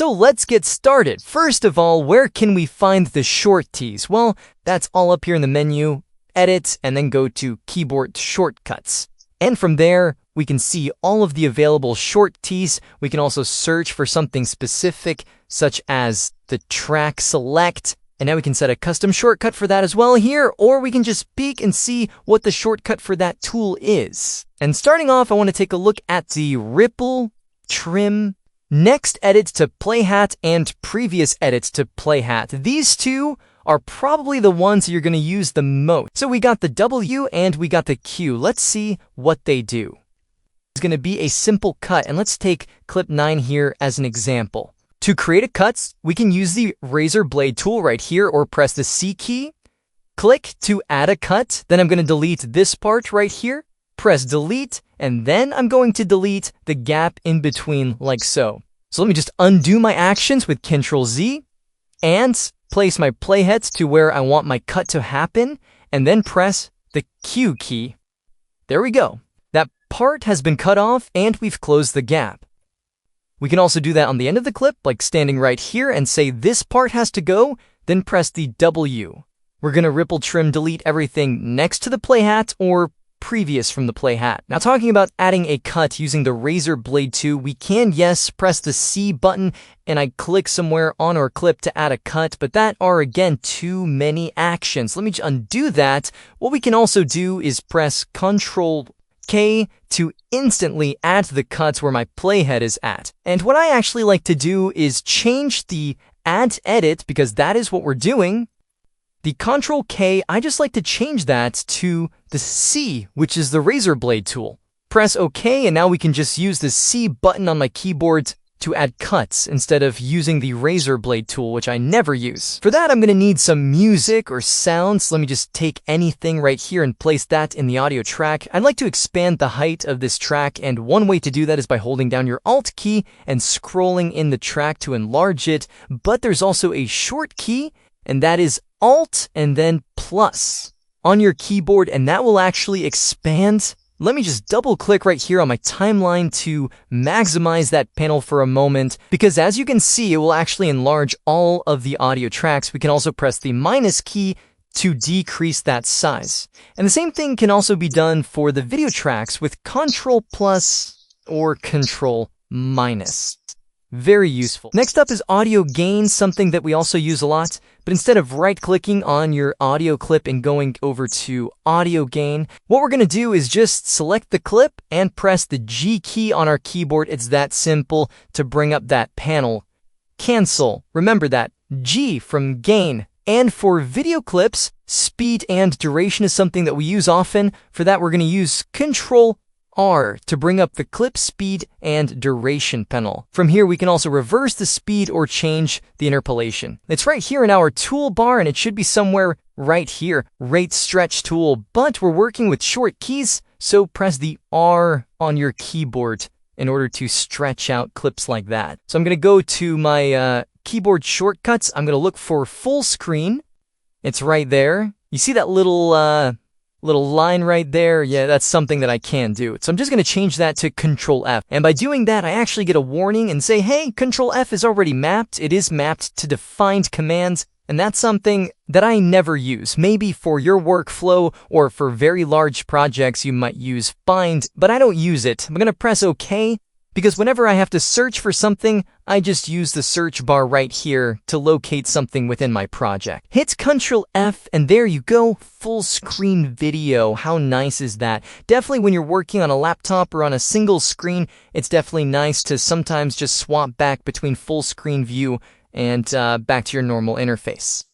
So let's get started. First of all, where can we find the short keys? Well, that's all up here in the menu, edit, and then go to keyboard shortcuts. And from there, we can see all of the available short keys. We can also search for something specific, such as the track select. And now we can set a custom shortcut for that as well here, or we can just peek and see what the shortcut for that tool is. And starting off, I want to take a look at the ripple, trim, next edits to playhat, and previous edits to playhat. These two are probably the ones you're going to use the most. So we got the W and we got the Q. Let's see what they do. It's going to be a simple cut, and let's take clip 9 here as an example. To create a cut, we can use the razor blade tool right here or press the C key. Click to add a cut. Then I'm going to delete this part right here. Press delete, and then I'm going to delete the gap in between like so. So let me just undo my actions with Ctrl Z and place my playheads to where I want my cut to happen, and then press the Q key. There we go. That part has been cut off and we've closed the gap. We can also do that on the end of the clip, like standing right here and say this part has to go, then press the W. We're going to ripple, trim, delete everything next to the playhat or previous from the playhat. Now talking about adding a cut using the razor blade 2, we can, yes, press the C button and I click somewhere on our clip to add a cut, but that are again too many actions. Let me just undo that. What we can also do is press Ctrl K to instantly add the cuts where my playhead is at. And what I actually like to do is change the add edit, because that is what we're doing. The Ctrl K, I just like to change that to the C, which is the razor blade tool. Press OK, and now we can just use the C button on my keyboard to add cuts instead of using the razor blade tool, which I never use. For that, I'm going to need some music or sounds. Let me just take anything right here and place that in the audio track. I'd like to expand the height of this track, and one way to do that is by holding down your Alt key and scrolling in the track to enlarge it. But there's also a short key, and that is Alt and then plus on your keyboard, and that will actually expand. Let me just double click right here on my timeline to maximize that panel for a moment, because as you can see, it will actually enlarge all of the audio tracks. We can also press the minus key to decrease that size. And the same thing can also be done for the video tracks with Control plus or Control minus. Very useful. Next up is audio gain, something that we also use a lot. But instead of right-clicking on your audio clip and going over to audio gain, what we're going to do is just select the clip and press the G key on our keyboard. It's that simple to bring up that panel. Cancel. Remember that. G from gain. And for video clips, speed and duration is something that we use often. For that, we're going to use Control R to bring up the clip speed and duration panel. From here, we can also reverse the speed or change the interpolation. It's right here in our toolbar, and it should be somewhere right here, rate stretch tool, but we're working with short keys, so press the R on your keyboard in order to stretch out clips like that. So I'm going to go to my keyboard shortcuts. I'm going to look for full screen. It's right there. You see that little line right there? Yeah, that's something that I can do. So I'm just going to change that to Control F. And by doing that, I actually get a warning and say, hey, Control F is already mapped. It is mapped to defined commands. And that's something that I never use. Maybe for your workflow or for very large projects, you might use find, but I don't use it. I'm going to press OK, because whenever I have to search for something, I just use the search bar right here to locate something within my project. Hit Ctrl F, and there you go, full screen video. How nice is that? Definitely when you're working on a laptop or on a single screen, it's definitely nice to sometimes just swap back between full screen view and back to your normal interface.